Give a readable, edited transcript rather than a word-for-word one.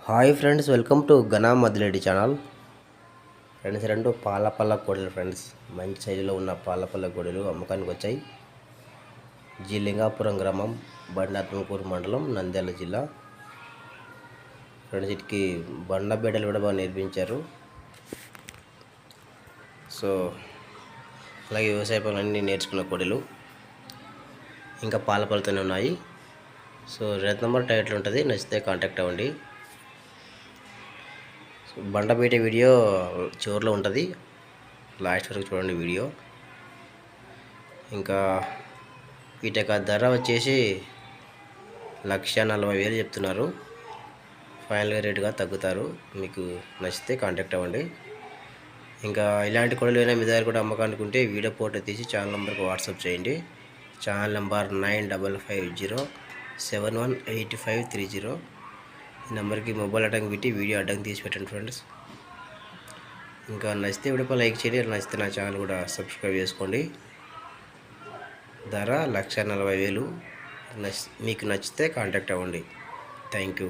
Hi friends, welcome to Ghana Madireddy channel. Friends, రెండు పాలపల్ల కోడలు friends, మంచి సైజులో ఉన్న పాలపల్ల కోడలు అమ్మకానికి వచ్చాయి. జి లింగాపురం గ్రామం, బండాత్మకూరు మండలం, నంద్యాల జిల్లా. ఫ్రెండ్స్, వీటికి బండ బేడలు కూడా బాగా నేర్పించారు. సో అలాగే వ్యవసాయ పనులన్నీ నేర్చుకున్న కోడలు ఇంకా పాలపల్లతోనే ఉన్నాయి. సో రేట్ నెంబర్ టైటిల్ ఉంటుంది, నచ్చితే కాంటాక్ట్ అవ్వండి. బండ బయట వీడియో చివరిలో ఉంటుంది, లాస్ట్ వరకు చూడండి వీడియో. ఇంకా వీటి యొక్క ధర వచ్చేసి 1,40,000 చెప్తున్నారు. ఫైనల్గా రేటుగా తగ్గుతారు. మీకు నచ్చితే కాంటాక్ట్ అవ్వండి. ఇంకా ఇలాంటి కొడలు అయినా మీ దగ్గర కూడా అమ్మకానికి ఉంటే వీడియో ఫోటో తీసి ఛానల్ నెంబర్కి వాట్సాప్ చేయండి. Channel number 9550718530. ఈ నెంబర్కి మొబైల్ అడ్డంకి పెట్టి వీడియో అడ్డంకి తీసి పెట్టండి ఫ్రెండ్స్. ఇంకా నచ్చితే వీడియో లైక్ చేయండి, నచ్చితే నా ఛానల్ కూడా సబ్స్క్రైబ్ చేసుకోండి. ధర 1,40,000. మీకు నచ్చితే కాంటాక్ట్ అవ్వండి. Thank you.